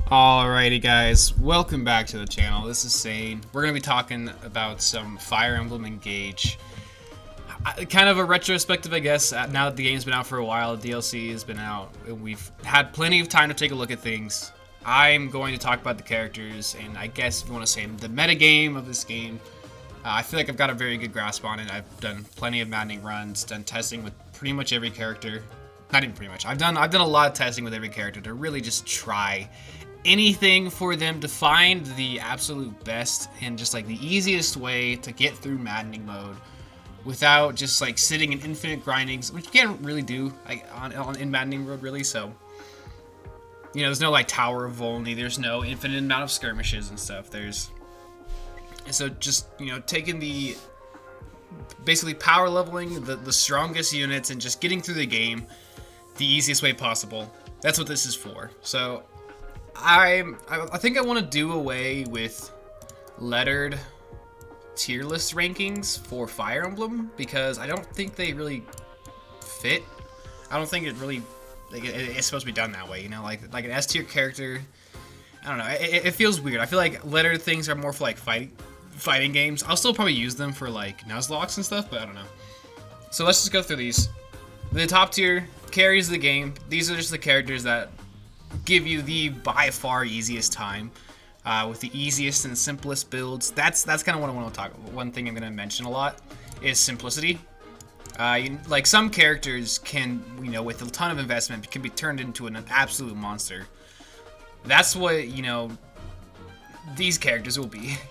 Alrighty guys, welcome back to the channel. This is Sane. We're going to be talking about some Fire Emblem Engage. Kind of a retrospective, I guess, now that the game's been out for a while, the DLC has been out, and we've had plenty of time to take a look at things. I'm going to talk about the characters, and I guess if you want to say the metagame of this game. I feel like I've got a very good grasp on it. I've done plenty of Maddeing runs, done testing with pretty much every character. Not even pretty much. I've done a lot of testing with every character to really just try anything for them to find the absolute best and just like the easiest way to get through Maddening mode without just like sitting in infinite grindings, which you can't really do in Maddening mode really. So there's no like Tower of Volney, there's no infinite amount of skirmishes and stuff. So just taking the basically power leveling the strongest units and just getting through the game the easiest way possible. That's what this is for. So I think I want to do away with lettered tier list rankings for Fire Emblem because I don't think they really fit. I don't think it really it's supposed to be done that way. Like an S tier character. I don't know. It feels weird. I feel like lettered things are more for like fighting games. I'll still probably use them for like Nuzlocke and stuff, but I don't know. So let's just go through these. The top tier carries the game. These are just the characters that give you the by far easiest time with the easiest and simplest builds. That's kind of what I want to talk about. One thing I'm going to mention a lot is simplicity. Like some characters can, with a ton of investment, can be turned into an absolute monster. That's what, these characters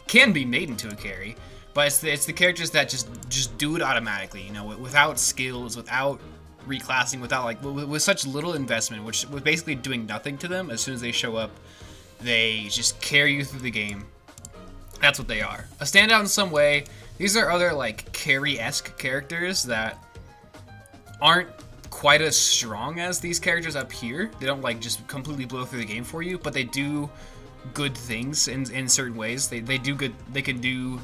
can be made into a carry, but it's the characters that just do it automatically, without skills, without reclassing, without with such little investment, which was basically doing nothing to them. As soon as they show up, they just carry you through the game. That's what they are. A standout in some way. These are other like carry-esque characters that aren't quite as strong as these characters up here. They don't like just completely blow through the game for you, but they do good things in certain ways. They do good. They can do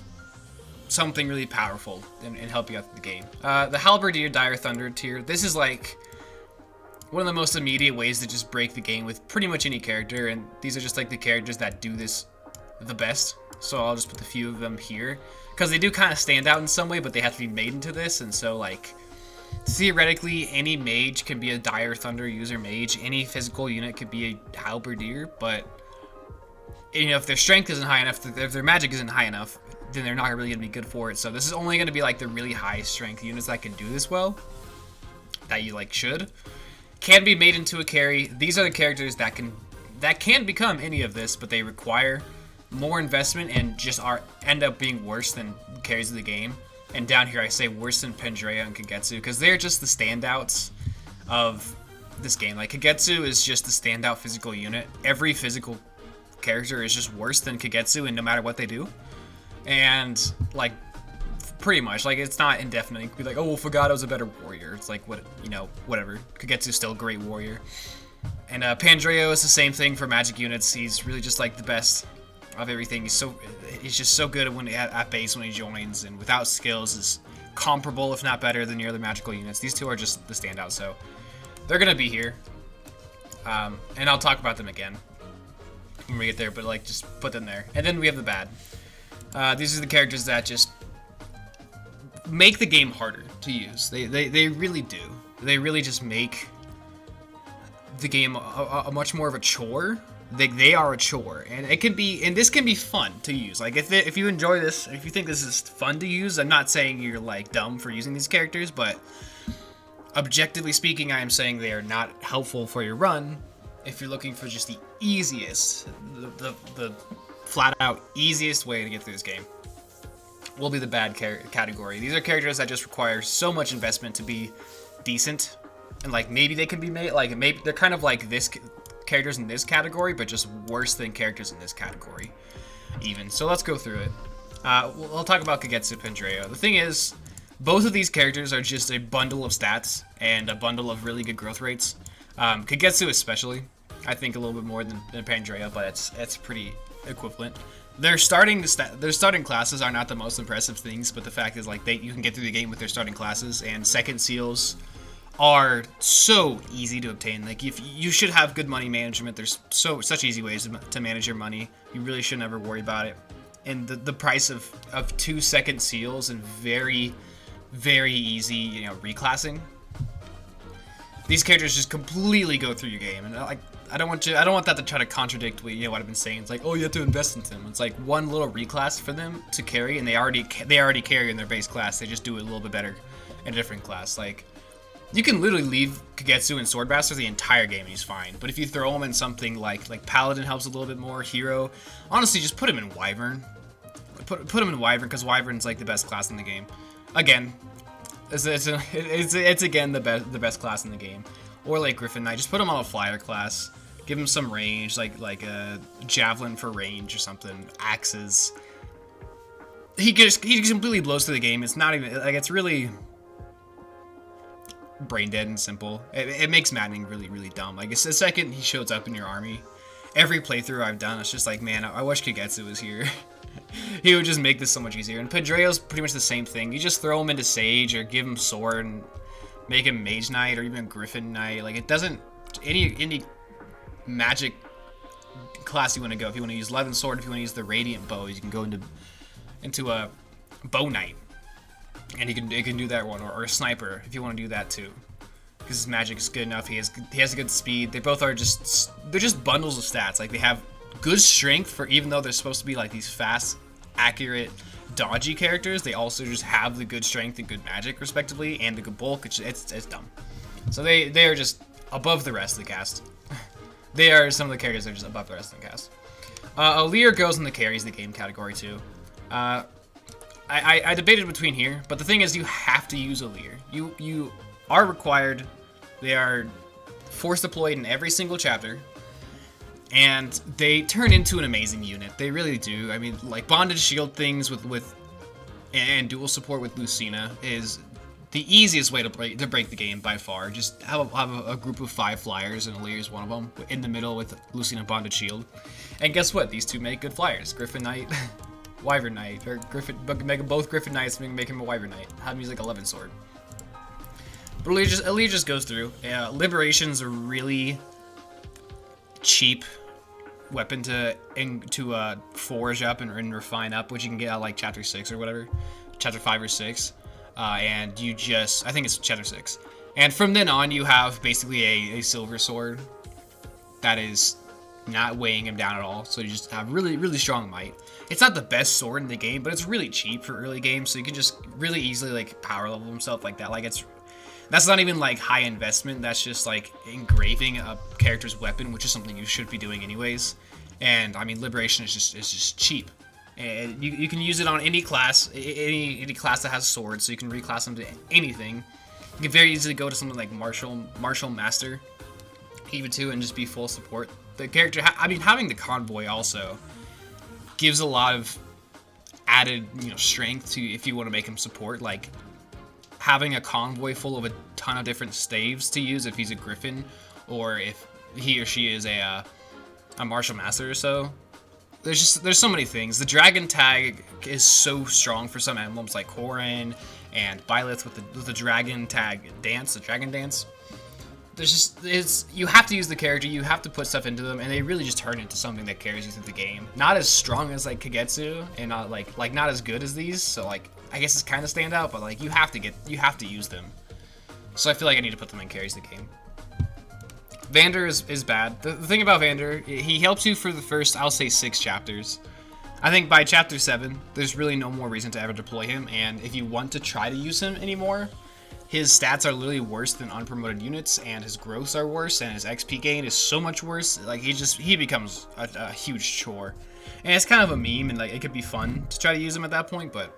something really powerful and help you out with the game. The Halberdier Dire Thunder tier. This is like one of the most immediate ways to just break the game with pretty much any character, and these are just like the characters that do this the best. So I'll just put a few of them here because they do kind of stand out in some way, but they have to be made into this. And so like theoretically, any mage can be a Dire Thunder user mage. Any physical unit could be a Halberdier, but if their strength isn't high enough, if their magic isn't high enough, then they're not really going to be good for it. So this is only going to be like the really high strength units that can do this well, that you should. Can be made into a carry. These are the characters that can become any of this, but they require more investment and just end up being worse than carries of the game. And down here I say worse than Pandrea and Kagetsu because they're just the standouts of this game. Like Kagetsu is just the standout physical unit. Every physical character is just worse than Kagetsu, and no matter what they do. And like pretty much it's not indefinite. You could be like, oh well, Fogato's a better warrior. It's like whatever. Kagetsu's still a great warrior. And Pandreo is the same thing for magic units. He's really just like the best of everything. He's just so good when at base when he joins, and without skills is comparable if not better than your other magical units. These two are just the standouts, so they're gonna be here. And I'll talk about them again when we get there, but just put them there. And then we have the bad. These are the characters that just make the game harder to use. They really do. They really just make the game a much more of a chore. They are a chore, and this can be fun to use. Like if you enjoy this, if you think this is fun to use, I'm not saying you're dumb for using these characters, but objectively speaking, I am saying they are not helpful for your run. If you're looking for just the easiest, the flat out easiest way to get through this game, will be the bad category. These are characters that just require so much investment to be decent, and maybe they can be made maybe they're kind of like this characters in this category, but just worse than characters in this category even. So let's go through it. We'll talk about Kagetsu Pandreo. The thing is, both of these characters are just a bundle of stats and a bundle of really good growth rates. Kagetsu especially, I think a little bit more than Pandrea, but it's pretty equivalent. Their starting classes are not the most impressive things, but the fact is you can get through the game with their starting classes, and second seals are so easy to obtain. Like, if you should have good money management, there's such easy ways to manage your money. You really should never worry about it. And the price of 2-second seals and very, very easy, you know, reclassing. These characters just completely go through your game, and like, I don't want that to try to contradict what, you know, what I've been saying. It's like, oh, you have to invest into them. It's like one little reclass for them to carry, and they already carry in their base class. They just do it a little bit better in a different class. Like, you can literally leave Kagetsu and Swordmaster the entire game and he's fine. But if you throw him in something like Paladin helps a little bit more, Hero, honestly, just put him in Wyvern. Put him in Wyvern, because Wyvern's like the best class in the game. Again, it's again the best class in the game. Or like Griffin Knight, just put him on a flyer class. Give him some range, like a javelin for range or something. Axes. He just completely blows through the game. It's not even like, it's really brain dead and simple. It makes Maddeing really, really dumb. Like, it's the second he shows up in your army, every playthrough I've done, it's just like, man, I wish Kagetsu was here. He would just make this so much easier. And Pedreo's pretty much the same thing. You just throw him into Sage or give him Sword and make him Mage Knight or even Griffin Knight. Like, it doesn't, any magic class you want to go. If you want to use Levin Sword, if you want to use the Radiant Bows, you can go into a Bow Knight. And he can do that one, or a Sniper if you want to do that too, because his magic is good enough. He has a good speed. They both are they're just bundles of stats. Like, they have good strength for, even though they're supposed to be like these fast, accurate, dodgy characters, they also just have the good strength and good magic respectively, and the good bulk. It's dumb. So they are just above the rest of the cast. They are some of the characters that are just above the rest of the cast. Alear goes in the carries the game category too. I debated between here, but the thing is, you have to use Alear. You are required. They are force deployed in every single chapter, and they turn into an amazing unit. They really do. I mean, like, bonded shield things with and dual support with Lucina is the easiest way to break the game by far. Just have a group of 5 flyers, and Alear is one of them, in the middle with Lucina bonded shield. And guess what? These two make good flyers. Griffin Knight, Wyvern Knight, or make both Griffin Knights, make him a Wyvern Knight. Have him use like a Levin Sword. But Alear just goes through. Liberation's a really cheap weapon to forge up and refine up, which you can get out like chapter 6 or whatever, chapter 5 or 6, and you just, I think it's chapter 6, and from then on you have basically a silver sword that is not weighing him down at all, so you just have really, really strong might. It's not the best sword in the game, but it's really cheap for early game, so you can just really easily like power level himself like that. Like, that's not even like high investment. That's just like engraving a character's weapon, which is something you should be doing anyways. And I mean, Liberation is just cheap, and you can use it on any class, any class that has swords. So you can reclass them to anything. You can very easily go to something like Martial Master, even too, and just be full support. The character, I mean, having the convoy also gives a lot of added, you know, strength to if you want to make him support. Like, having a convoy full of a ton of different staves to use if he's a Griffin, or if he or she is a Martial Master or so. There's so many things. The Dragon Tag is so strong for some emblems like Korin and Byleth with the Dragon Tag dance, the Dragon Dance. You have to use the character, you have to put stuff into them, and they really just turn into something that carries you through the game. Not as strong as like Kagetsu, and not like not as good as these. So like, I guess it's kind of Standout, but like you have to use them. So I feel like I need to put them in carries the game. Vander is bad. The thing about Vander, he helps you for the first, I'll say, 6 chapters. I think by chapter 7, there's really no more reason to ever deploy him, and if you want to try to use him anymore, his stats are literally worse than unpromoted units, and his growths are worse, and his XP gain is so much worse. Like, he becomes a huge chore. And it's kind of a meme, and like, it could be fun to try to use him at that point, but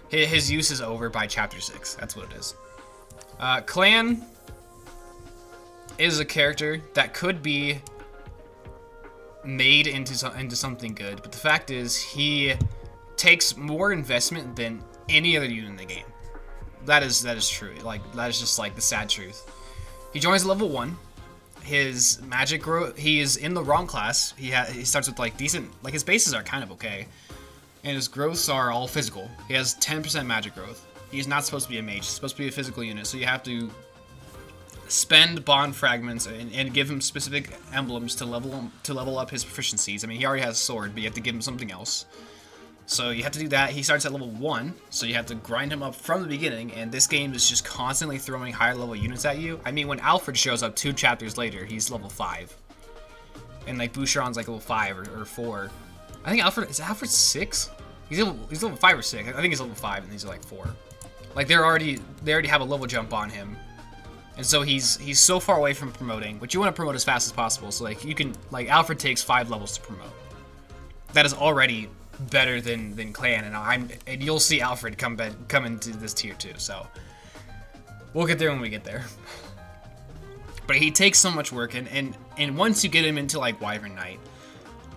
his use is over by chapter 6. That's what it is. Clan is a character that could be made into something good, but the fact is he takes more investment than any other unit in the game. That is true. Like, that is just like the sad truth. He joins level 1. His magic growth, he is in the wrong class. He starts with like decent, like his bases are kind of okay, and his growths are all physical. He has 10% magic growth. He's not supposed to be a mage. He's supposed to be a physical unit, so you have to spend bond fragments and give him specific emblems to level up his proficiencies. I mean, he already has a sword, but you have to give him something else. So you have to do that. He starts at level 1, so you have to grind him up from the beginning, and this game is just constantly throwing higher level units at you. I mean, when Alfred shows up 2 chapters later, he's level 5. And like Boucheron's like level 5 or 4. I think Alfred 6? He's level 5 or 6. I think he's level 5 and these are like 4. Like they already have a level jump on him. And so he's so far away from promoting, which you want to promote as fast as possible. So like you can, like Alfred takes 5 levels to promote. That is already better than Clan, and you'll see Alfred come into this tier too. So we'll get there when we get there. But he takes so much work, and once you get him into like Wyvern Knight,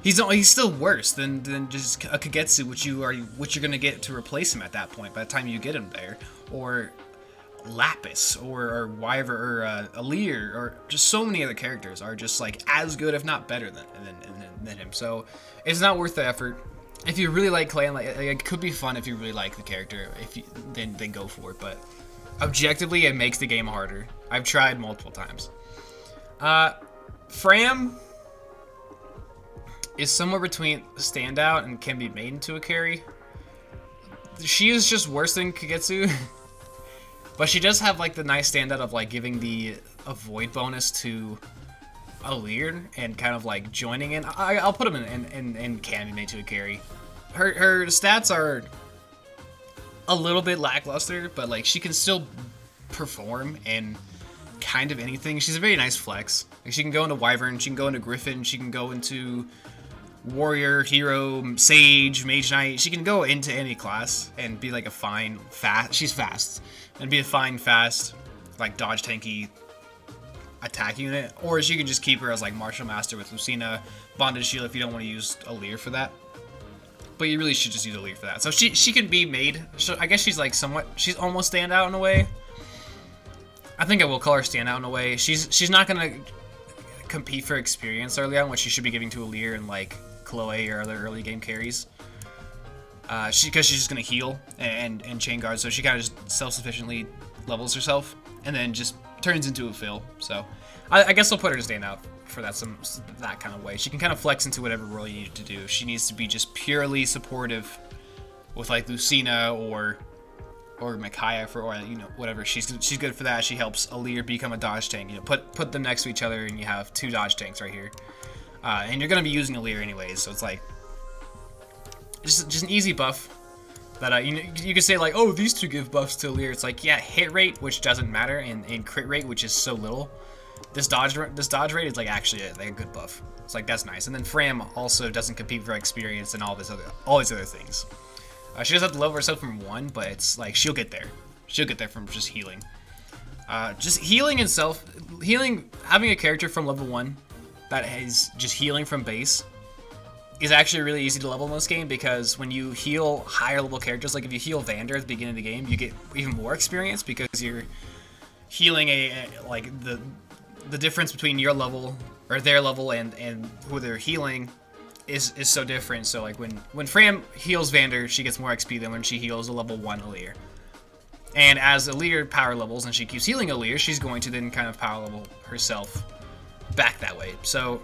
he's still worse than just a Kagetsu, which you're gonna get to replace him at that point by the time you get him there, or Lapis or Wyvern or Alir, or just so many other characters are just like as good if not better than him. So it's not worth the effort. If you really like Clan, like it could be fun if you really like the character. Then go for it. But objectively, it makes the game harder. I've tried multiple times. Fram is somewhere between Standout and can be made into a carry. She is just worse than Kagetsu, but she does have like the nice standout of like giving the avoid bonus to Alir and kind of like joining in. I'll put him in can be made to a carry. Her stats are a little bit lackluster, but like she can still perform in kind of anything. She's a very nice flex. Like she can go into Wyvern, she can go into Griffin, she can go into Warrior, Hero, Sage, Mage Knight. She can go into any class and be like a fine fast. She's fast and be a fine fast like dodge tanky attack unit, or she can just keep her as like Martial Master with Lucina, Bondage Shield if you don't want to use Alir for that. But you really should just use Alir for that. So she can be made. So I guess she's like she's almost Standout in a way. I think I will call her Standout in a way. She's not gonna compete for experience early on, which she should be giving to Alir and like Chloe or other early game carries. Because she's just gonna heal and chain guard, so she kind of just self-sufficiently levels herself and then just turns into a fill. So I guess I'll put her to Standout for that kind of way. She can kind of flex into whatever role you need to do. She needs to be just purely supportive with like Lucina or Micaiah or whatever. She's good for that. She helps Alir become a dodge tank. Put them next to each other and you have 2 dodge tanks right here. And you're gonna be using Alir anyways, so it's like just an easy buff that you could say like, oh, these 2 give buffs to Alir. It's like, yeah, hit rate, which doesn't matter, and crit rate, which is so little. This dodge rate is like actually like a good buff. It's like, that's nice. And then Fram also doesn't compete for experience and all these other things. She does have to level herself from 1, but it's like she'll get there. She'll get there from just healing. Just healing itself, having a character from level 1 that is just healing from base is actually really easy to level in this game, because when you heal higher level characters, like if you heal Vander at the beginning of the game, you get even more experience because you're healing the difference between your level or their level and who they're healing is so different. So like when Fram heals Vander, she gets more XP than when she heals a level 1 Alir. And as Alir power levels and she keeps healing Alir, she's going to then kind of power level herself back that way. So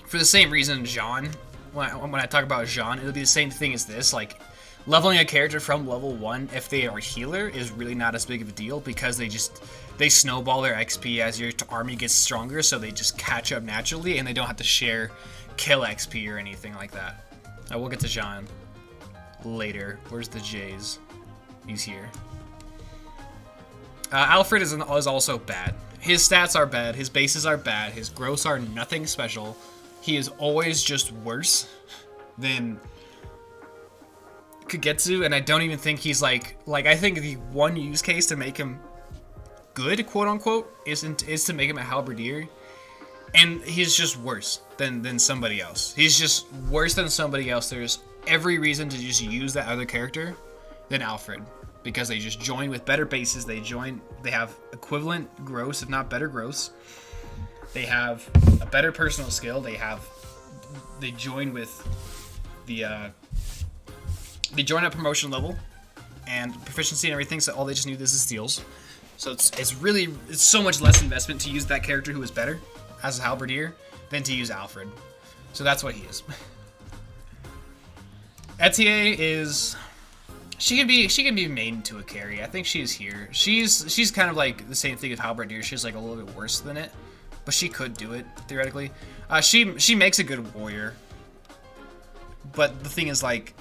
for the same reason, Jean, when I talk about Jean, it'll be the same thing as this. Like leveling a character from level 1 if they are a healer is really not as big of a deal, because they snowball their XP as your army gets stronger, so they just catch up naturally and they don't have to share kill XP or anything like that. We'll get to Jean later. Where's the J's? He's here. Alfred is also bad. His stats are bad, his bases are bad, his gross are nothing special. He is always just worse than Kagetsu, and I don't even think he's like I think the one use case to make him good, quote unquote, is to make him a halberdier, and he's just worse than somebody else. He's just worse than somebody else. There's every reason to just use that other character than Alfred, because they just join with better bases. They have equivalent gross, if not better gross. They have a better personal skill. They join with they join at promotion level and proficiency and everything, so all they just need is the steals. So it's so much less investment to use that character who is better as a halberdier than to use Alfred. So that's what he is. Etier is she can be made into a carry. I think she is here. She's kind of like the same thing as halberdier. She's like a little bit worse than it, but she could do it theoretically. She makes a good warrior, but the thing is like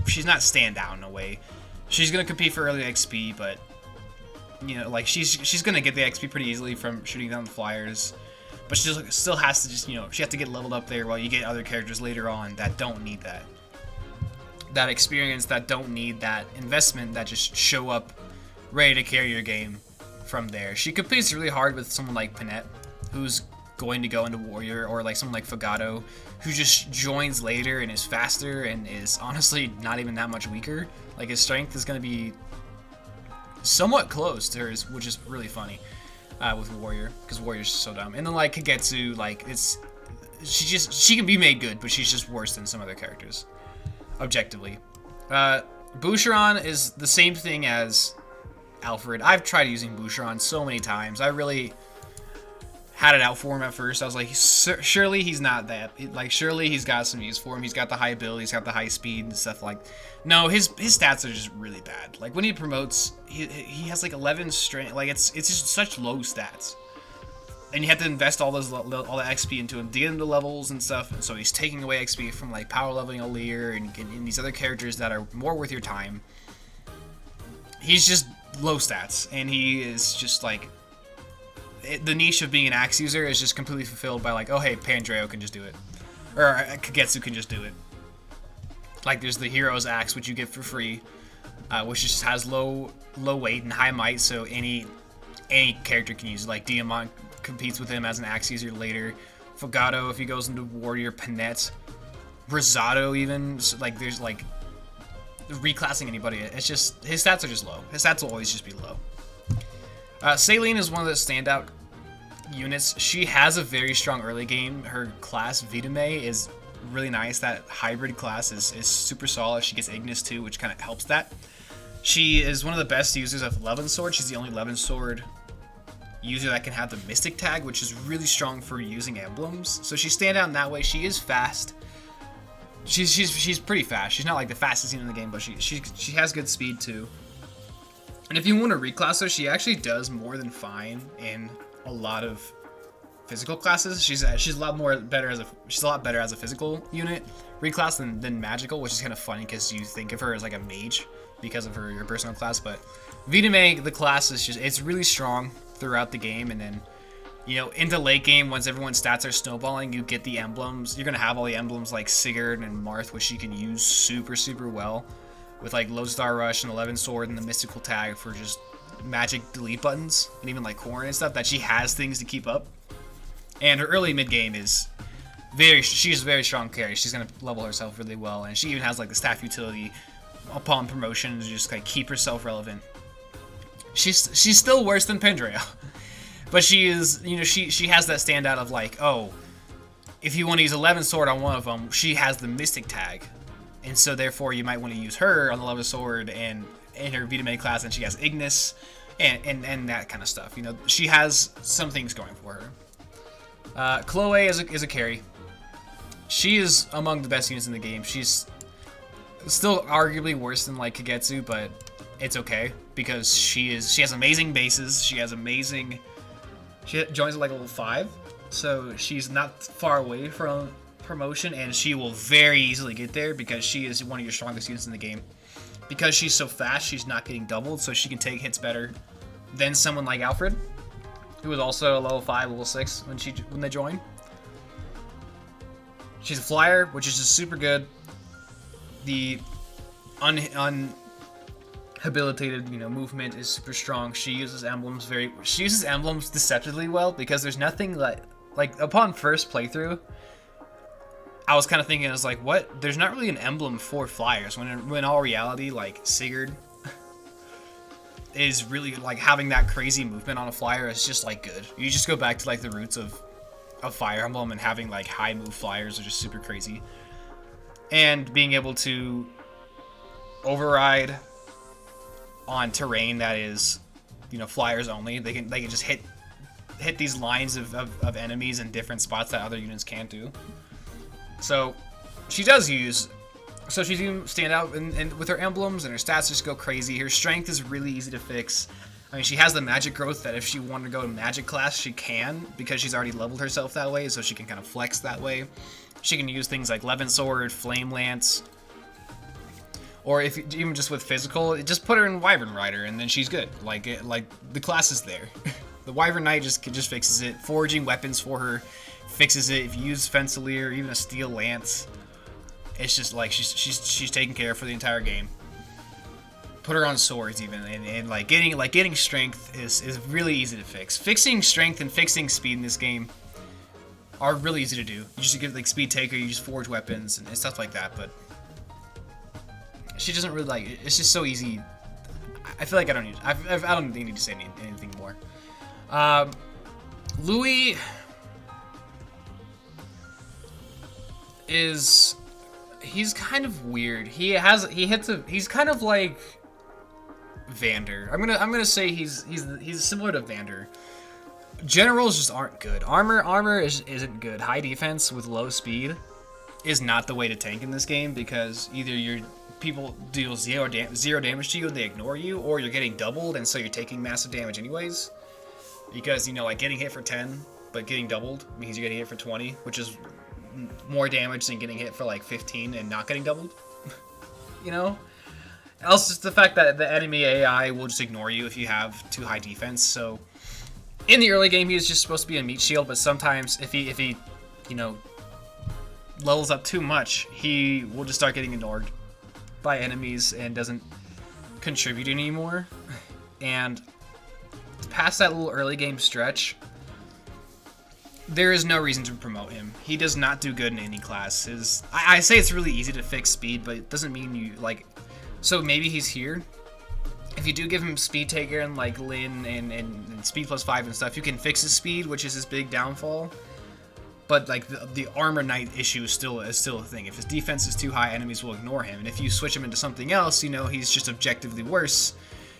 she's not standout in a way. She's gonna compete for early XP, but you know, like she's gonna get the XP pretty easily from shooting down the flyers, but she still has to just, you know, she has to get leveled up there while you get other characters later on that don't need that experience, that don't need that investment, that just show up ready to carry your game from there. She competes really hard with someone like Panette, who's going to go into warrior, or like someone like Fogado, who just joins later and is faster and is honestly not even that much weaker. Like his strength is going to be somewhat close to hers, which is really funny with warrior, because warrior's so dumb. And then like Kagetsu, like she can be made good, but she's just worse than some other characters objectively. Boucheron is the same thing as Alfred. I've tried using Boucheron so many times. I really had it out for him at first. I was like, surely he's not that. Like, surely he's got some use for him. He's got the high ability, he's got the high speed and stuff like. No, his stats are just really bad. Like when he promotes, he has like 11 strength. Like it's just such low stats, and you have to invest all the XP into him to get into levels and stuff. And so he's taking away XP from like power leveling Alir and these other characters that are more worth your time. He's just low stats, and he is just like. The niche of being an axe user is just completely fulfilled by like, oh hey, Pandreo can just do it, or Kagetsu can just do it. Like there's the hero's axe, which you get for free, which just has low weight and high might, so any character can use it. Like Diamant competes with him as an axe user later. Fogado if he goes into warrior, Panette, Rosado even. So, like there's like reclassing anybody. It's just his stats are just low. His stats will always just be low. Saline is one of the standout units. She has a very strong early game. Her class, Vitame, is really nice. That hybrid class is super solid. She gets Ignis too, which kind of helps that. She is one of the best users of Levin Sword. She's the only Levin Sword user that can have the Mystic tag, which is really strong for using emblems. So she's standout in that way. She is fast. She's pretty fast. She's not like the fastest unit in the game, but she has good speed too. And if you want to reclass her, she actually does more than fine in a lot of physical classes. She's a lot better as a physical unit reclass than magical, which is kind of funny because you think of her as like a mage because of her personal class. But Vitame, the class is it's really strong throughout the game, and then you know into late game once everyone's stats are snowballing, you get the emblems. You're gonna have all the emblems like Sigurd and Marth, which you can use super well. With like Lodestar Rush and 11 Sword and the Mystical Tag for just magic delete buttons, and even like Corn and stuff, that she has things to keep up. And her early mid game is she's a very strong carry. She's gonna level herself really well, and she even has like the staff utility upon promotion to just like keep herself relevant. She's still worse than Pandreo, but she is, you know, she has that standout of like, oh, if you want to use 11 Sword on one of them, she has the Mystic Tag. And so therefore you might want to use her on the Levin Sword and in her Vitame class, and she has Ignis and that kind of stuff. You know, she has some things going for her. Chloe is a carry. She is among the best units in the game. She's still arguably worse than like Kagetsu, but it's okay because she has amazing bases. She joins at like level 5, so she's not far away from promotion, and she will very easily get there because she is one of your strongest units in the game. Because she's so fast, she's not getting doubled, so she can take hits better than someone like Alfred, who is also a level 5, level 6 when they join. She's a flyer, which is just super good. The unhabilitated, you know, movement is super strong. She uses emblems deceptively well because there's nothing like upon first playthrough. I was kind of thinking, I was like, what? There's not really an emblem for flyers. When in all reality, like, Sigurd is really, like, having that crazy movement on a flyer is just, like, good. You just go back to, like, the roots of Fire Emblem, and having, like, high move flyers are just super crazy. And being able to override on terrain that is flyers only. They can just hit these lines of enemies in different spots that other units can't do. So she does use. So she's even stand out and with her emblems, and her stats just go crazy. Her strength is really easy to fix. I mean, she has the magic growth that if she wanted to go to magic class, she can, because she's already leveled herself that way, so she can kind of flex that way. She can use things like Levin Sword, Flame Lance, or if even just with physical, just put her in Wyvern Rider, and then she's good. Like the class is there. The Wyvern Knight just fixes it. Foraging weapons for her fixes it. If you use Fensileer, even a Steel Lance, it's just like she's taken care of for the entire game. Put her on swords even, and getting strength is really easy to fix. Fixing strength and fixing speed in this game are really easy to do. You just get like Speed Taker, you just forge weapons and stuff like that, but she doesn't really it's just so easy. I feel like I don't think I need to say anything more. Louis he's kind of weird. He's kind of like Vander. I'm gonna say he's similar to Vander. Generals just aren't good. Armor isn't good. High defense with low speed is not the way to tank in this game, because either your people deal zero damage to you and they ignore you, or you're getting doubled and so you're taking massive damage anyways. Because like getting hit for 10 but getting doubled means you're getting hit for 20, which is more damage than getting hit for like 15 and not getting doubled. Also, just the fact that the enemy AI will just ignore you if you have too high defense. So in the early game, he was just supposed to be a meat shield, but sometimes if he levels up too much, he will just start getting ignored by enemies and doesn't contribute anymore. And past that little early game stretch, there is no reason to promote him. He does not do good in any class. I say it's really easy to fix speed, but it doesn't mean you so maybe he's here. If you do give him Speed Taker and like Lin and speed +5 and stuff, you can fix his speed, which is his big downfall. But like the Armor Knight issue is still a thing. If his defense is too high, enemies will ignore him. And if you switch him into something else, he's just objectively worse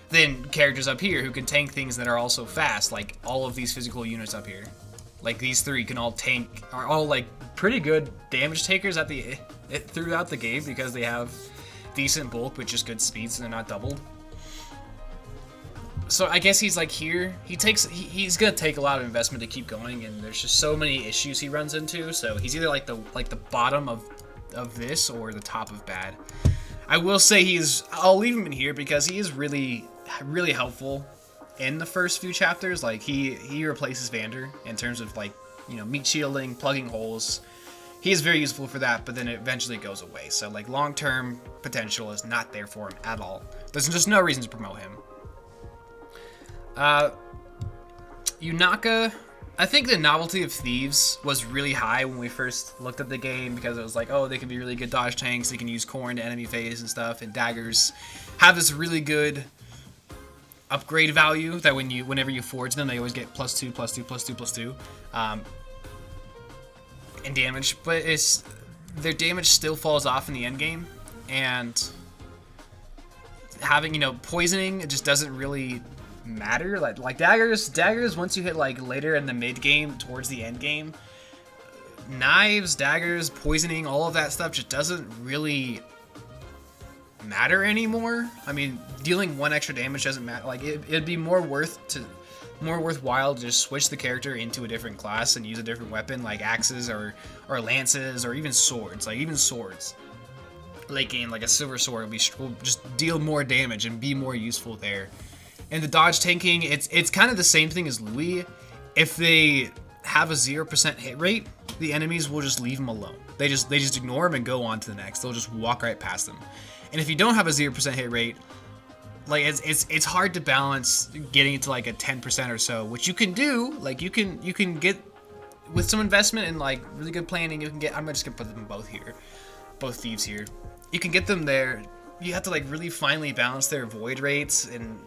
than characters up here who can tank things that are also fast, like all of these physical units up here. Like these three are all like pretty good damage takers throughout the game, because they have decent bulk with just good speed, so they're not doubled. So I guess he's like here. He's gonna take a lot of investment to keep going, and there's just so many issues he runs into. So he's either like the bottom of this or the top of bad. I will say I'll leave him in here because he is really really helpful in the first few chapters. Like he replaces Vander in terms of meat shielding, plugging holes. He is very useful for that, but then it eventually goes away. So like long-term potential is not there for him at all. There's just no reason to promote him. Yunaka, I think the novelty of thieves was really high when we first looked at the game, because it was like, oh, they can be really good dodge tanks, they can use corn to enemy phase and stuff, and daggers have this really good upgrade value that whenever you forge them, they always get +2, +2, +2, +2 in damage, but their damage still falls off in the end game, and having poisoning, it just doesn't really matter. Like daggers once you hit like later in the mid game towards the end game, knives, daggers, poisoning, all of that stuff just doesn't really matter anymore. I mean, dealing 1 extra damage doesn't matter. Like it'd be more worthwhile to just switch the character into a different class and use a different weapon, like axes or lances, or even swords. Like even swords late game, like a silver sword will just deal more damage and be more useful there. And the dodge tanking, it's kind of the same thing as Louis. If they have a 0% hit rate, the enemies will just leave them alone. They just ignore them and go on to the next. They'll just walk right past them. And if you don't have a 0% hit rate, like it's hard to balance getting it to like a 10% or so, which you can do. Like you can get with some investment and like really good planning. You can get. I'm just gonna put them both here, both thieves here. You can get them there. You have to like really finely balance their void rates, and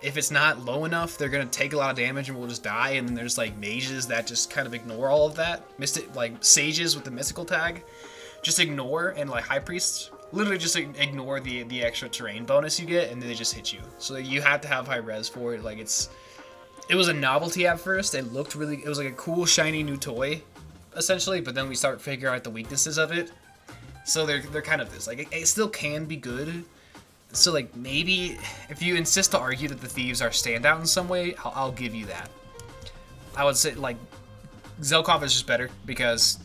if it's not low enough, they're gonna take a lot of damage and will just die. And then there's like mages that just kind of ignore all of that. Like sages with the mystical tag just ignore, and like High Priest, literally just ignore the extra terrain bonus you get, and they just hit you. So you have to have high res for it. Like it was a novelty at first. It looked really, it was like a cool shiny new toy, essentially. But then we start figuring out the weaknesses of it. So they're kind of this. Like it still can be good. So like maybe if you insist to argue that the thieves are standout in some way, I'll give you that. I would say like Zelkov is just better because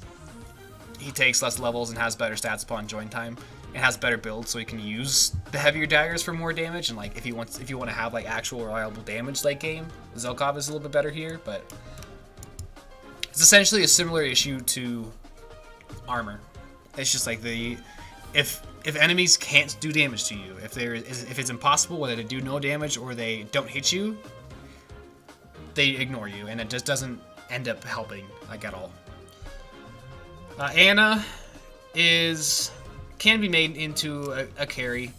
he takes less levels and has better stats upon join time and has better build, so he can use the heavier daggers for more damage. And like if you want to have like actual reliable damage late game, Zelkov is a little bit better here. But it's essentially a similar issue to armor. It's just like if enemies can't do damage to you, if it's impossible, whether they do no damage or they don't hit you, they ignore you, and it just doesn't end up helping like at all. Anna can be made into a carry.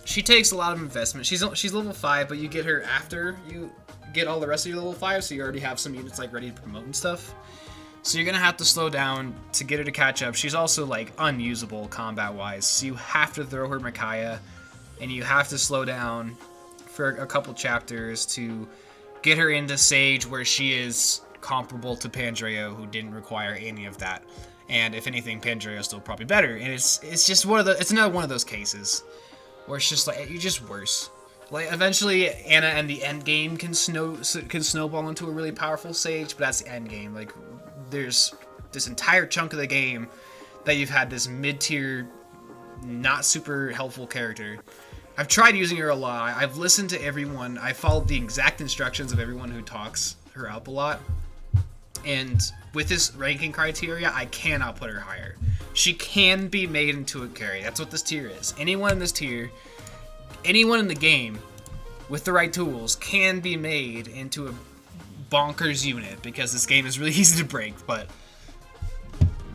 She takes a lot of investment. She's level 5, but you get her after you get all the rest of your level 5, so you already have some units like ready to promote and stuff. So you're gonna have to slow down to get her to catch up. She's also like unusable combat-wise, so you have to throw her Micaiah, and you have to slow down for a couple chapters to get her into Sage, where she is comparable to Pandreo, who didn't require any of that. And if anything, Pandreo is still probably better. And it's just it's another one of those cases where it's just like you're just worse. Like eventually, Anna and the end game can snowball into a really powerful Sage, but that's the end game. Like there's this entire chunk of the game that you've had this mid-tier, not super helpful character. I've tried using her a lot. I've listened to everyone. I followed the exact instructions of everyone who talks her up a lot. And with this ranking criteria, I cannot put her higher. She can be made into a carry. That's what this tier is. Anyone in this tier, anyone in the game with the right tools can be made into a bonkers unit, because this game is really easy to break. But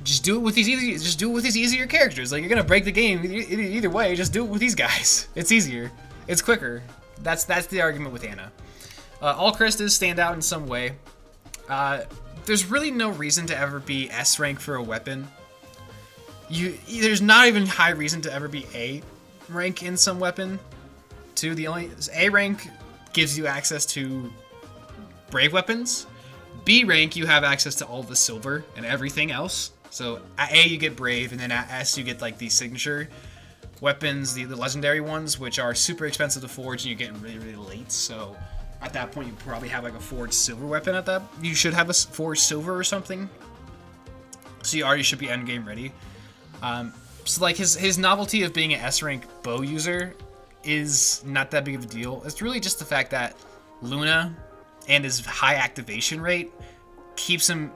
just do it with these easier characters. Like, you're gonna break the game either way. Just do it with these guys. It's easier. It's quicker. That's the argument with Anna. All Christ is standout in some way. There's really no reason to ever be S rank for a weapon. There's not even high reason to ever be A rank in some weapon. The only A rank gives you access to brave weapons. B rank, you have access to all the silver and everything else. So at A you get brave, and then at S you get like the signature weapons, the legendary ones, which are super expensive to forge, and you're getting really late. So at that point, you probably have like a forged silver weapon. You should have a forged silver or something. So you already should be endgame ready. So like his novelty of being an S rank bow user is not that big of a deal. It's really just the fact that Luna and his high activation rate keeps him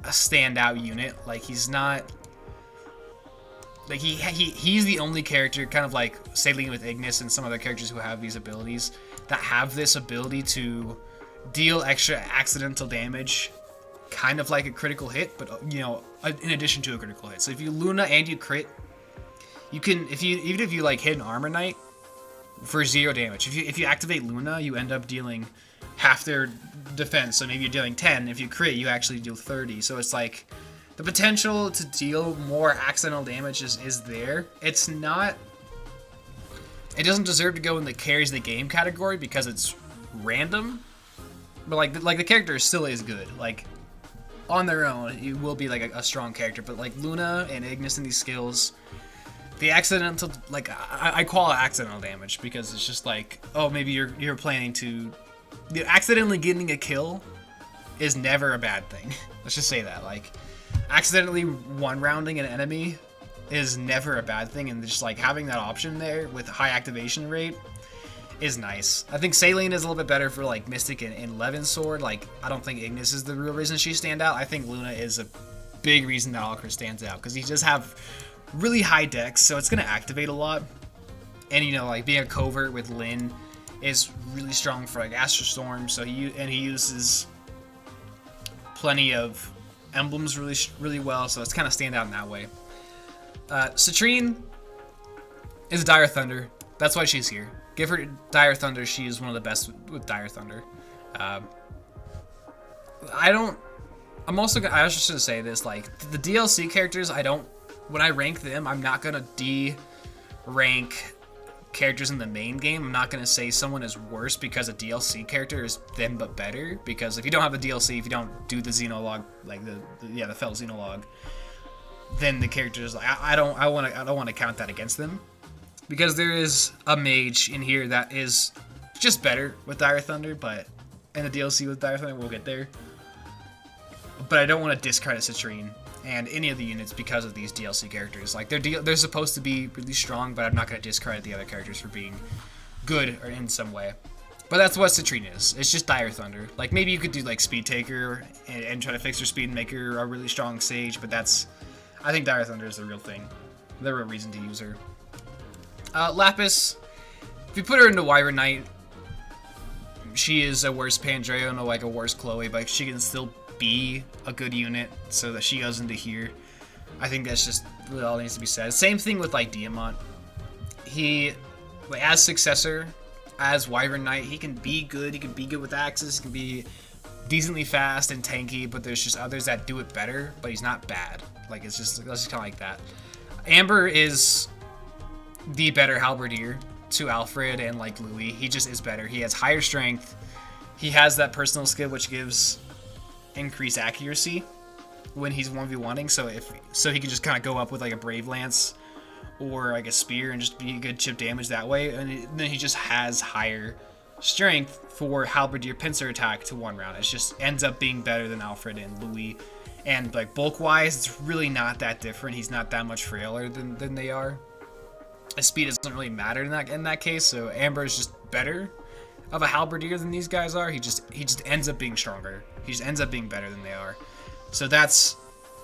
a standout unit. Like he's not. Like he's the only character, kind of like Saline with Ignis and some other characters who have these abilities, that have this ability to deal extra accidental damage, kind of like a critical hit, but you know, in addition to a critical hit. So if you Luna and you crit, you can, even if you like hit an Armor Knight for 0 damage, if you activate Luna, you end up dealing half their defense. So maybe you're dealing 10. If you crit, you actually deal 30. So it's like the potential to deal more accidental damage is there. It's not. It doesn't deserve to go in the carries the game category because it's random. But like the character still is good. Like on their own, it will be like a strong character. But like Luna and Ignis and these skills, the accidental, like I call it accidental damage because it's just like, oh, maybe you're planning to. Accidentally getting a kill is never a bad thing. Let's just say that. Like, accidentally one-rounding an enemy is never a bad thing, and just like having that option there with high activation rate is nice. I think Saline is a little bit better for like Mystic and Levin's sword. Like, I don't think Ignis is the real reason she stand out. I think Luna is a big reason that Alcor stands out, because he does have really high dex, so it's gonna activate a lot. And you know, like being a covert with Lyn is really strong for like Astral Storm. So he uses plenty of emblems really well, so it's kind of stand out in that way. Citrine is Dire Thunder. That's why she's here. Give her Dire Thunder. She is one of the best with Dire Thunder. I was just gonna say this, like the DLC characters, I don't when I rank them, I'm not gonna rank characters in the main game. I'm not gonna say someone is worse because a DLC character is them but better, because if you don't have a DLC, if you don't do the Xenologue, like the Felt Xenologue, then the characters, like, I don't want to count that against them, because there is a mage in here that is just better with Dire Thunder, but in the DLC with Dire Thunder, we'll get there. But I don't want to discredit Citrine and any of the units because of these DLC characters. Like, they're supposed to be really strong, but I'm not going to discredit the other characters for being good or in some way. But that's what Citrine is. It's just Dire Thunder. Like, maybe you could do like Speed Taker and try to fix her speed and make her a really strong sage, but I think Dire Thunder is the real thing. The real reason to use her. Lapis, if you put her into Wyvern Knight, she is a worse Pandreo and like a worse Chloe, but she can still be a good unit so that she goes into here. I think that's just really all that needs to be said. Same thing with like Diamant. He, like, as successor, as Wyvern Knight, he can be good. He can be good with axes. He can be decently fast and tanky, but there's just others that do it better, but he's not bad. Like, it's just kind of like that. Amber is the better halberdier to Alfred and like Louis. He just is better. He has higher strength. He has that personal skill which gives increased accuracy when he's 1v1ing, so he can just kind of go up with like a Brave Lance or like a spear and just be a good chip damage that way, and then he just has higher strength for halberdier pincer attack to 1 round. It just ends up being better than Alfred and Louis, and like bulk wise it's really not that different. He's not that much frailer than they are. His speed doesn't really matter in that case, so Amber is just better of a halberdier than these guys are. He just ends up being stronger. He just ends up being better than they are. So that's,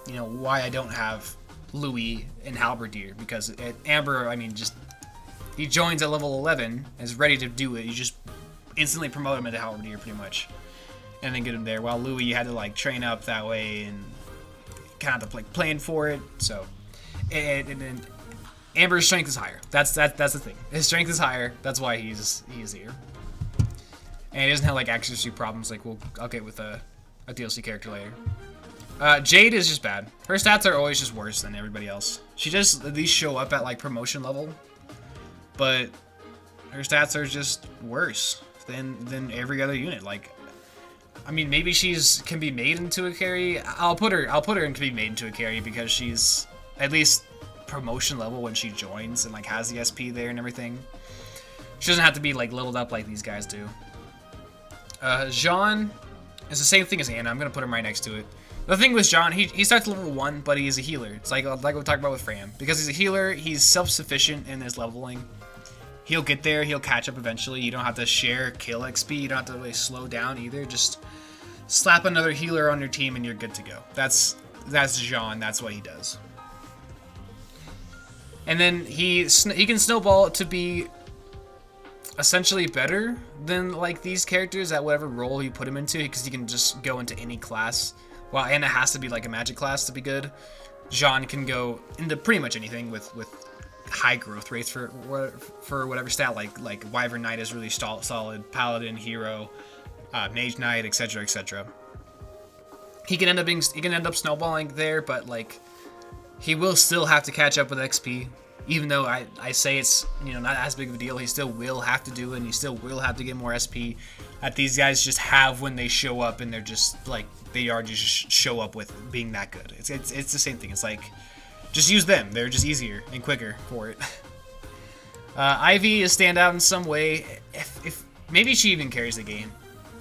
you know, why I don't have Louis in halberdier, because Amber, I mean, just he joins at level 11, is ready to do it. You just instantly promote him into halberdier pretty much, and then get him there. While Louis, you had to like train up that way and kind of like plan for it. So and then Amber's strength is higher. That's the thing. His strength is higher. That's why he's here. And he doesn't have like accuracy problems like I'll get with a DLC character later. Jade is just bad. Her stats are always just worse than everybody else. She does at least show up at like promotion level, but her stats are just worse than every other unit. Like, I mean, maybe can be made into a carry. I'll put her in to be made into a carry because she's at least promotion level when she joins and like has the SP there and everything. She doesn't have to be like leveled up like these guys do. Jean is the same thing as Anna. I'm gonna put him right next to it. The thing with Jean, he starts level 1, but he is a healer. It's like we talked about with Fram. Because he's a healer, he's self-sufficient in his leveling. He'll get there, he'll catch up eventually. You don't have to share kill XP, you don't have to really slow down either. Just slap another healer on your team and you're good to go. That's Jean, that's what he does. And then he can snowball to be essentially better than like these characters at whatever role you put him into, because he can just go into any class. While Anna has to be like a magic class to be good, Jean can go into pretty much anything with high growth rates for whatever stat. Like Wyvern Knight is really solid, Paladin, Hero, Mage Knight, etc., etc. He can end up snowballing there, but like he will still have to catch up with XP. Even though I say it's, you know, not as big of a deal, he still will have to do it, and he still will have to get more SP that these guys just have when they show up, and they're just like, they are just show up with being that good. It's the same thing. It's like, just use them. They're just easier and quicker for it. Ivy is standout in some way. If maybe she even carries the game,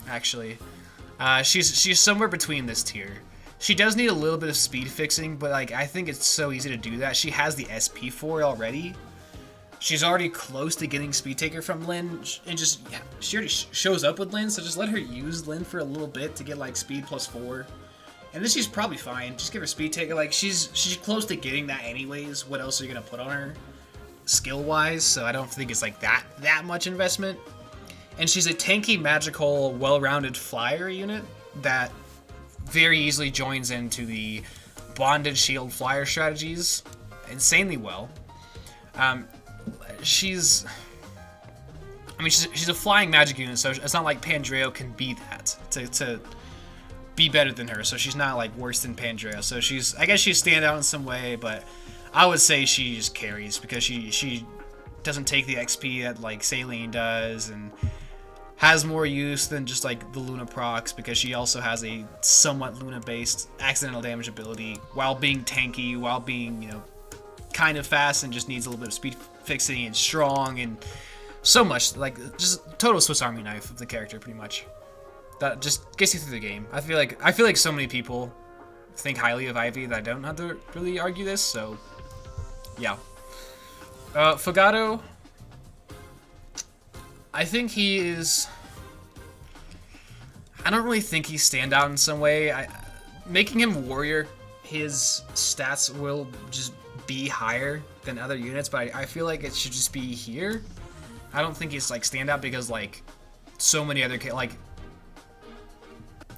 actually. She's somewhere between this tier. She does need a little bit of speed fixing, but like I think it's so easy to do that. She has the SP for it already. She's already close to getting Speed Taker from Lyn, and she already shows up with Lyn, so just let her use Lyn for a little bit to get like speed +4. And then she's probably fine. Just give her Speed Taker. Like she's close to getting that anyways. What else are you gonna put on her skill-wise? So I don't think it's like that much investment. And she's a tanky, magical, well-rounded flyer unit that very easily joins into the bonded shield flyer strategies insanely well. She's a flying magic unit, so it's not like Pandreo can be that to be better than her. So she's not like worse than Pandreo. So I guess she's standout in some way, but I would say she just carries because she doesn't take the XP that like Saline does, and has more use than just like the Luna procs because she also has a somewhat Luna based accidental damage ability while being tanky, while being, you know, kind of fast and just needs a little bit of speed fixing and strong and so much, like just total Swiss Army knife of the character pretty much. That just gets you through the game. I feel like so many people think highly of Ivy that I don't have to really argue this, so yeah. Fogado, I think he is... I don't really think he's standout in some way. Making him warrior, his stats will just be higher than other units, but I feel like it should just be here. I don't think he's like standout because like so many other like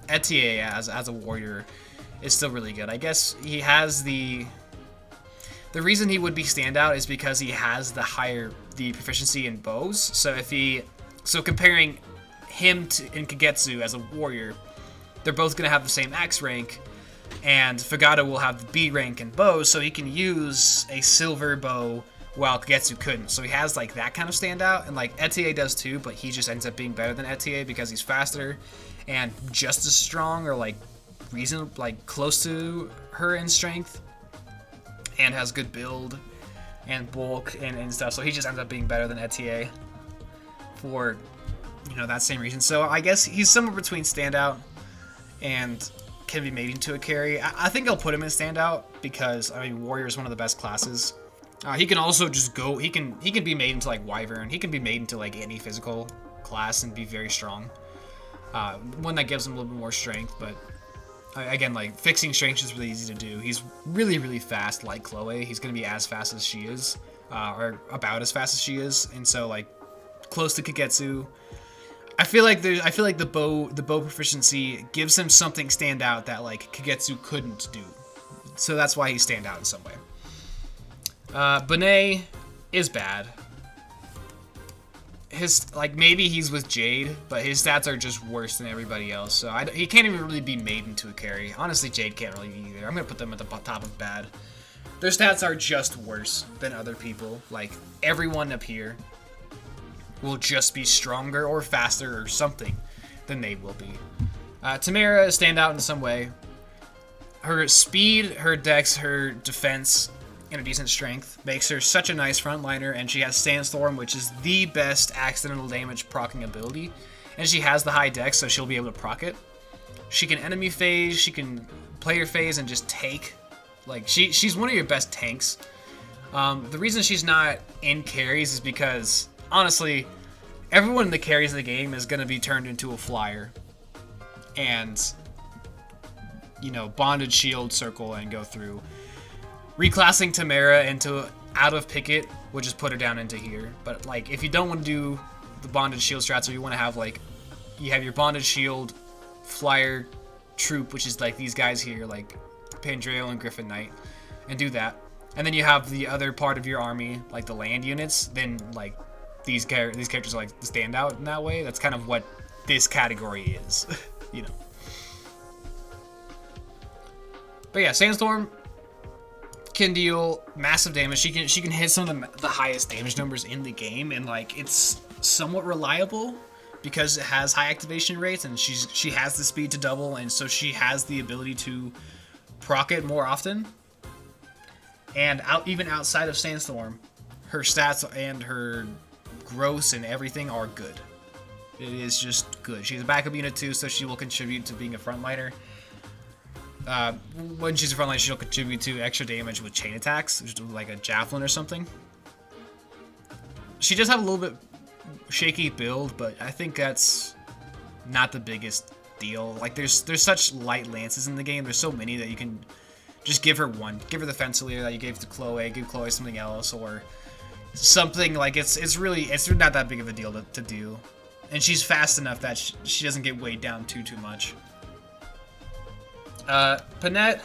Etier as a warrior is still really good. I guess he has the reason he would be standout is because he has the proficiency in bows. So comparing him to in Kagetsu as a warrior, they're both gonna have the same X rank, and Fogado will have the B rank in bows, so he can use a silver bow while Kagetsu couldn't. So he has like that kind of standout, and like Etier does too, but he just ends up being better than Etier because he's faster and just as strong, or like close to her in strength, and has good build and bulk and stuff. So he just ends up being better than Etier for, you know, that same reason. So I guess he's somewhere between standout and can be made into a carry. I think I'll put him in standout because, I mean, warrior is one of the best classes. He can also just go. He can be made into like wyvern. He can be made into like any physical class and be very strong. One that gives him a little bit more strength, but again, like fixing strength is really easy to do. He's really, really fast, like Chloe. He's gonna be as fast as she is, or about as fast as she is, and so like close to Kagetsu. I feel like the bow proficiency gives him something stand out that like Kagetsu couldn't do, so that's why he stand out in some way. Benet is bad. His, like, maybe he's with Jade, but his stats are just worse than everybody else, so he can't even really be made into a carry. Honestly, Jade can't really be either. I'm gonna put them at the top of bad. Their stats are just worse than other people. Like, everyone up here will just be stronger or faster or something than they will be. Tamara stand out in some way. Her speed, her dex, her defense, and a decent strength makes her such a nice frontliner, and she has Sandstorm, which is the best accidental damage proccing ability, and she has the high dex, so she'll be able to proc it. She can enemy phase, she can player phase and just take. Like, she's one of your best tanks. The reason she's not in carries is because, honestly, everyone in the carries of the game is going to be turned into a flyer and, you know, bonded shield circle and go through. Reclassing Tamara into out of Picket would just put her down into here. But like, if you don't want to do the bonded shield strats, or you want to have like, you have your bonded shield flyer troop, which is like these guys here, like Pandreo and Griffin Knight, and do that. And then you have the other part of your army, like the land units. Then like these characters are like the standout in that way. That's kind of what this category is, you know. But yeah, Sandstorm can deal massive damage. She can hit some of the highest damage numbers in the game, and like it's somewhat reliable because it has high activation rates, and she has the speed to double, and so she has the ability to proc it more often. And even outside of Sandstorm, her stats and her gross and everything are good. It is just good. She's a backup unit too, so she will contribute to being a frontliner. When she's a frontline, she'll contribute to extra damage with chain attacks, like a javelin or something. She does have a little bit shaky build, but I think that's not the biggest deal. Like, there's such light lances in the game. There's so many that you can just give her one. Give her the Fencer that you gave to Chloe. Give Chloe something else or something. Like, it's not that big of a deal to do. And she's fast enough that she doesn't get weighed down too much. Panette,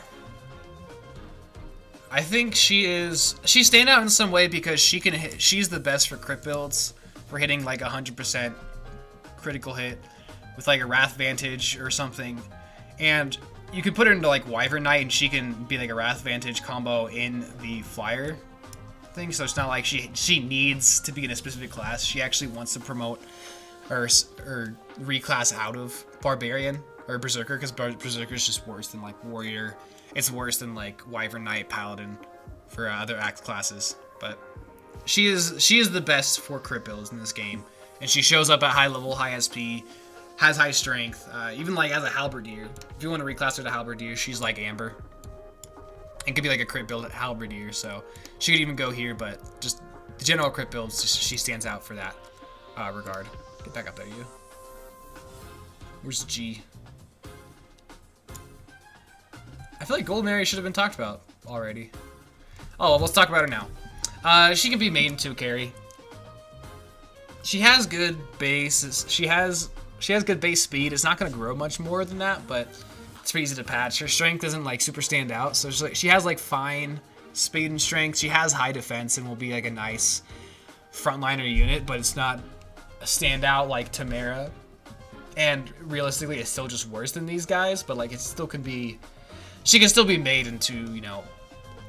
I think she's standout in some way because she's the best for crit builds, for hitting like 100% critical hit with like a Wrath Vantage or something. And you could put her into like Wyvern Knight, and she can be like a Wrath Vantage combo in the flyer thing. So it's not like she needs to be in a specific class. She actually wants to promote or reclass out of Barbarian or Berserker, because Berserker is just worse than like Warrior. It's worse than like Wyvern Knight, Paladin for other act classes. But she is the best for crit builds in this game, and she shows up at high level, high SP, has high strength, even like as a Halberdier. If you want to reclass her to Halberdier, she's like Amber. It could be like a crit build at Halberdier, so she could even go here, but just the general crit builds, she stands out for that regard. Get back up there, you. Where's G? I feel like Gold Mary should have been talked about already. Oh, well, let's talk about her now. She can be made into a carry. She has good base. She has good base speed. It's not going to grow much more than that, but it's pretty easy to patch. Her strength isn't like super stand out, so she has like fine speed and strength. She has high defense and will be like a nice frontliner unit, but it's not a standout like Tamara. And realistically, it's still just worse than these guys, but like it still can be. She can still be made into, you know,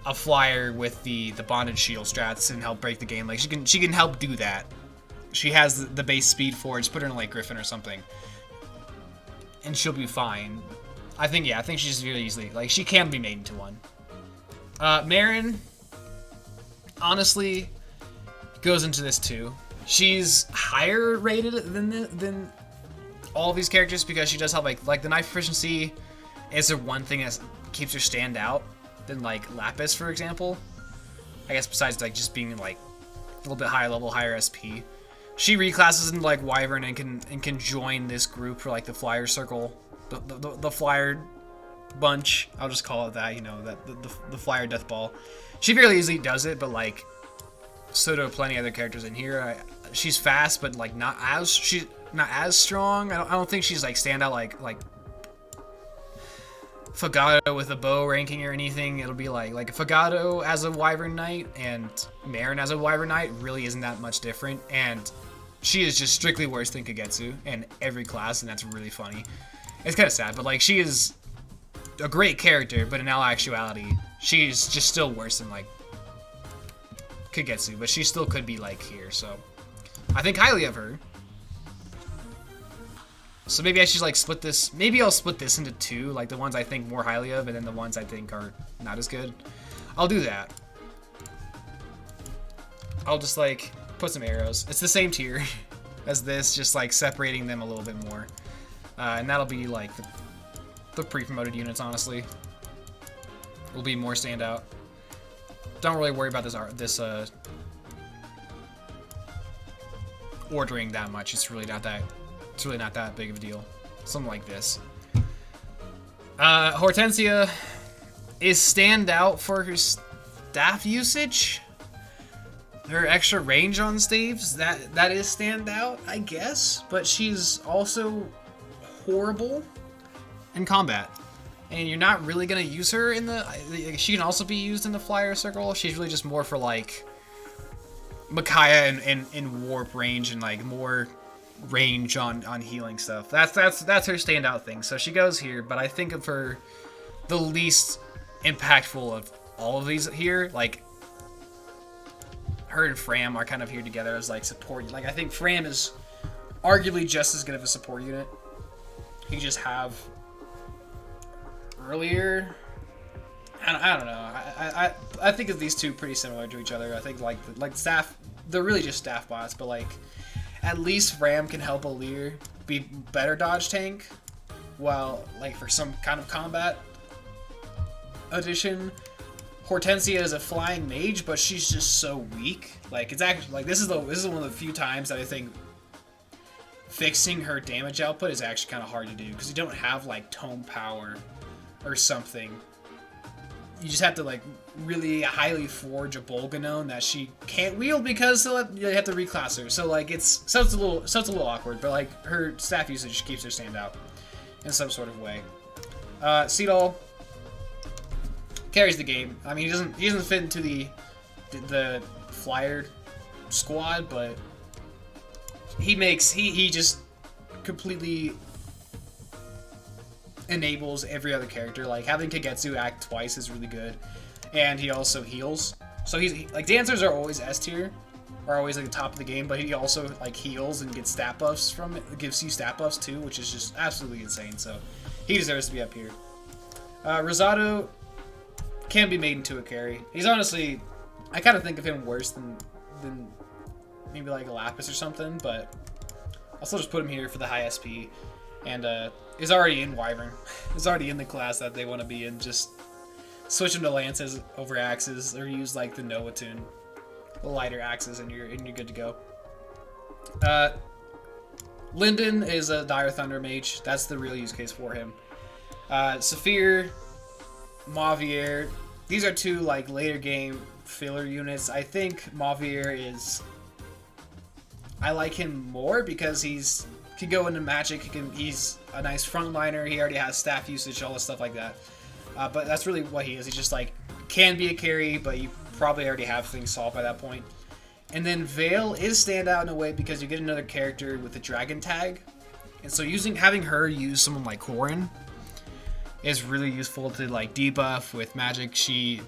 a flyer with the bonded shield strats and help break the game. Like she can help do that. She has the base speed for it. Just put her in like Griffin or something, and she'll be fine. I think she's really easily, like, she can be made into one. Marin, honestly, goes into this too. She's higher rated than all these characters because she does have like the knife proficiency is the one thing that keeps her stand out than like Lapis, for example. I guess besides like just being like a little bit higher level, higher SP. She reclasses into like Wyvern and can join this group for like the flyer circle, the flyer bunch. I'll just call it that, you know, that the flyer death ball. She fairly easily does it, but like so do plenty of other characters in here. She's fast, but like she's not as strong. I don't think she's like standout like Fagado with a bow ranking or anything. It'll be like Fagado as a Wyvern Knight and Marin as a Wyvern Knight really isn't that much different, and she is just strictly worse than Kagetsu in every class, and that's really funny. It's kind of sad, but like she is a great character, but in all actuality, she's just still worse than like Kagetsu, but she still could be like here, so I think highly of her. So maybe I should like split this. Maybe I'll split this into two, like the ones I think more highly of, and then the ones I think are not as good. I'll do that. I'll just like put some arrows. It's the same tier as this, just like separating them a little bit more. And that'll be like the pre-promoted units, honestly. Will be more standout. Don't really worry about this ordering that much. It's really not that big of a deal. Something like this. Hortensia is standout for her staff usage. Her extra range on staves, that is standout, I guess. But she's also horrible in combat. And you're not really gonna use her in the. She can also be used in the flyer circle. She's really just more for like Micaiah and warp range and like more range on healing stuff. That's her standout thing. So she goes here, but I think of her the least impactful of all of these here. Like her and Fram are kind of here together as like support. Like I think Fram is arguably just as good of a support unit. You just have earlier. I don't know. I think of these two pretty similar to each other. I think like staff, they're really just staff bots, but like at least Ram can help Alir be better dodge tank, while like for some kind of combat addition, Hortensia is a flying mage, but she's just so weak. Like it's actually like this is one of the few times that I think fixing her damage output is actually kind of hard to do because you don't have like tome power or something. You just have to like really highly forge a Bolganone that she can't wield because you have to reclass her. So like it's a little awkward, but like her staff usage keeps her stand out in some sort of way. Seedall carries the game. I mean he doesn't fit into the flyer squad, but he just completely enables every other character. Like having Kagetsu act twice is really good, and he also heals. So he's like, dancers are always S tier, are always like the top of the game, but he also like heals and gets stat buffs from it. Gives you stat buffs too, which is just absolutely insane. So he deserves to be up here. Rosado can be made into a carry. He's honestly, I kind of think of him worse than maybe like a Lapis or something, but I'll still just put him here for the high SP, and is already in Wyvern. Is already in the class that they want to be in. Just switch him to Lances over Axes, or use like the Noah tune, the lighter Axes, and you're good to go. Linden is a Dire Thunder mage. That's the real use case for him. Saphir, Mavier. These are two like later game filler units. I think Mavier is. I like him more because he's can go into magic. He's a nice frontliner. He already has staff usage, all this stuff like that. But that's really what he is. He's just like can be a carry, but you probably already have things solved by that point. And then Veil is standout in a way because you get another character with the dragon tag, and so having her use someone like Corrin is really useful to like debuff with magic. She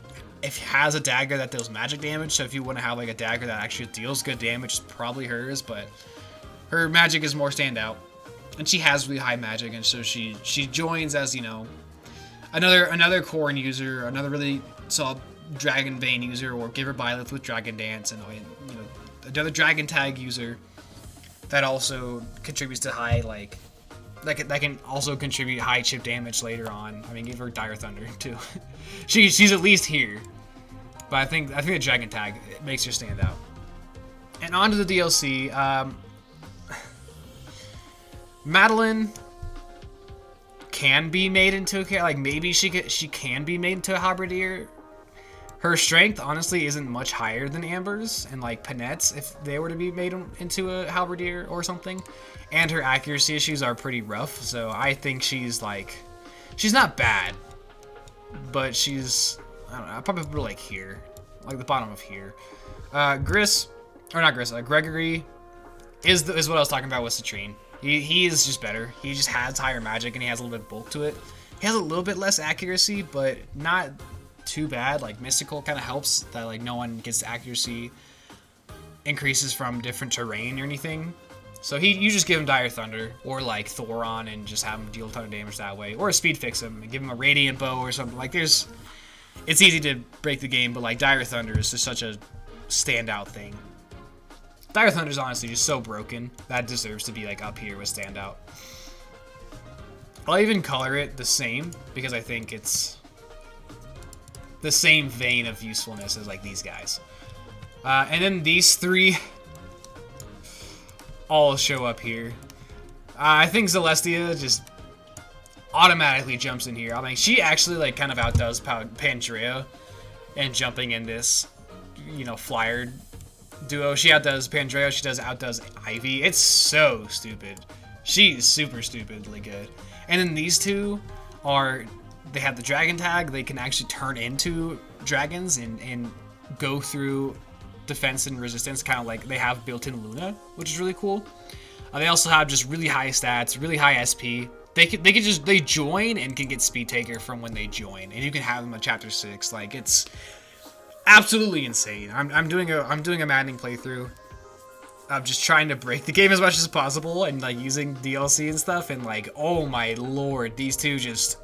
has a dagger that deals magic damage, so if you want to have like a dagger that actually deals good damage, it's probably hers, but her magic is more standout, and she has really high magic, and so she joins as, you know, another Corrin user, another really solid Dragon Vein user, or Give Her Byleth with Dragon Dance, and you know, another Dragon Tag user that also contributes to high that can also contribute high chip damage later on. I mean, give her Dire Thunder too. she's at least here, but I think the Dragon Tag makes her stand out. And on to the DLC. Madeline can be made into a character. Like maybe she can be made into a Halberdier. Her strength honestly isn't much higher than Amber's and like Panette's if they were to be made into a Halberdier or something. And her accuracy issues are pretty rough, so I think she's not bad, but she's, I don't know, I'll probably put her like here, like the bottom of here. Gregory is what I was talking about with Citrine. He is just better. He just has higher magic and he has a little bit of bulk to it. He has a little bit less accuracy, but not too bad. Like Mystical kind of helps that like no one gets accuracy increases from different terrain or anything. So you just give him Dire Thunder or like Thoron and just have him deal a ton of damage that way, or speed fix him and give him a Radiant Bow or something. Like it's easy to break the game, but like Dire Thunder is just such a standout thing. Dire Thunder is honestly just so broken that deserves to be like up here with standout. I'll even color it the same because I think it's the same vein of usefulness as like these guys. And then these three all show up here. I think Celestia just automatically jumps in here. I mean, she actually like kind of outdoes Pandrea and jumping in this, you know, flyer duo. She outdoes Pandrea, she outdoes Ivy. It's so stupid. She's super stupidly good. And then these two they have the dragon tag. They can actually turn into dragons and go through defense and resistance, kind of like they have built-in Luna, which is really cool. They also have just really high stats, really high SP. They join and can get Speed Taker from when they join, and you can have them in Chapter 6. Like it's absolutely insane. I'm doing a Maddeing playthrough. I'm just trying to break the game as much as possible and like using DLC and stuff, and like, oh my lord, these two just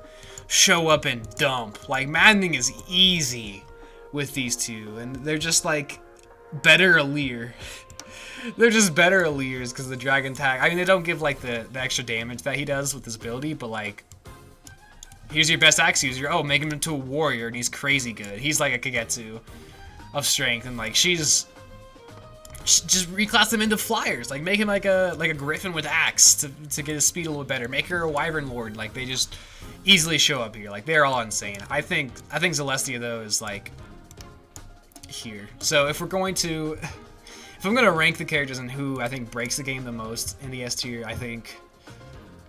show up and dump. Like Maddeing is easy with these two, and they're just like better Alir. They're just better Alirs because of the dragon tag. I mean, they don't give like the extra damage that he does with his ability, but like, here's your best axe user. Oh, make him into a warrior, and he's crazy good. He's like a Kagetsu of strength, and like just reclass them into flyers. Like make him like a griffin with axe to get his speed a little bit better. Make her a wyvern lord. Like they just easily show up here. Like they're all insane. I think Celestia though is like here. So if I'm going to rank the characters and who I think breaks the game the most in the S tier, I think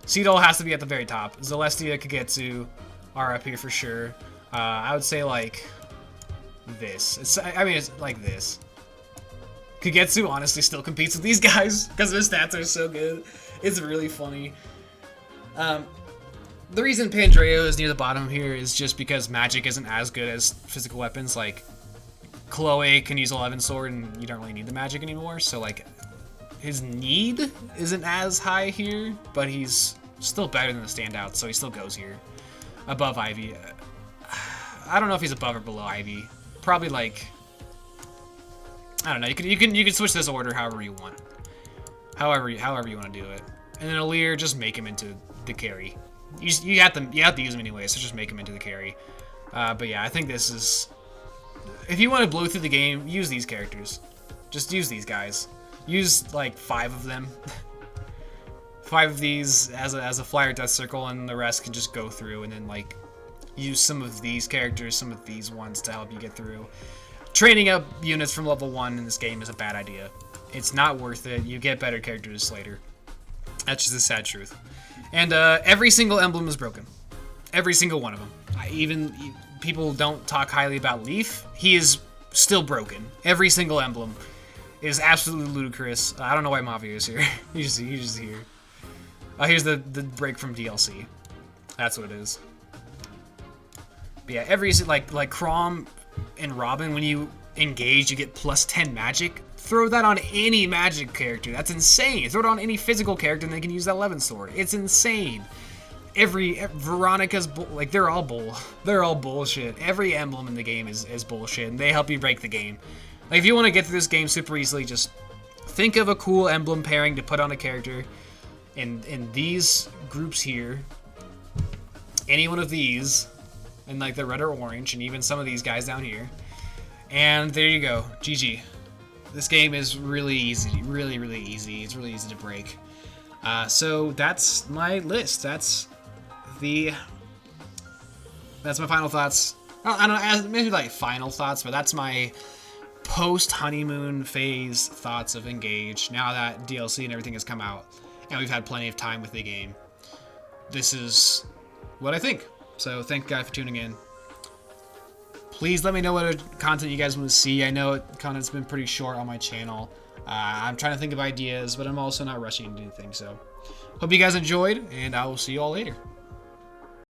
Seedol has to be at the very top. Celestia, Kagetsu are up here for sure. I would say like this. It's like this. Kagetsu honestly still competes with these guys because their stats are so good. It's really funny. The reason Pandreo is near the bottom here is just because magic isn't as good as physical weapons. Like, Chloe can use 11 sword and you don't really need the magic anymore, so like, his need isn't as high here, but he's still better than the Standout, so he still goes here. Above Ivy. I don't know if he's above or below Ivy. Probably like, I don't know, you can switch this order however you want. However you want to do it. And then Alir, just make him into the carry. You have to use him anyway, so just make him into the carry. But yeah, I think this is... If you want to blow through the game, use these characters. Just use these guys. Use, like, 5 of them. 5 of these as a flyer death circle, and the rest can just go through, and then, like, use some of these characters, some of these ones to help you get through. Training up units from level 1 in this game is a bad idea. It's not worth it. You get better characters later. That's just the sad truth. And every single emblem is broken. Every single one of them. Even people don't talk highly about Leaf. He is still broken. Every single emblem is absolutely ludicrous. I don't know why Mavia is here. he's just here. Here's the break from DLC. That's what it is. But yeah, every like Chrom and Robin, when you engage, you get plus 10 magic. Throw that on any magic character. That's insane. Throw it on any physical character and they can use that 11 sword. It's insane. Veronica's like, they're all bullshit. Every emblem in the game is bullshit, and they help you break the game. Like, if you want to get through this game super easily, just think of a cool emblem pairing to put on a character. In these groups here, any one of these, and like the red or orange, and even some of these guys down here. And there you go. GG. This game is really easy, really easy. It's really easy to break. So that's my list. That's my final thoughts. I don't know, maybe like final thoughts, but that's my post-honeymoon phase thoughts of Engage. Now that DLC and everything has come out, and we've had plenty of time with the game, this is what I think. So thank you guys for tuning in. Please let me know what content you guys want to see. I know content's been pretty short on my channel. I'm trying to think of ideas, but I'm also not rushing to do things. So hope you guys enjoyed, and I will see you all later.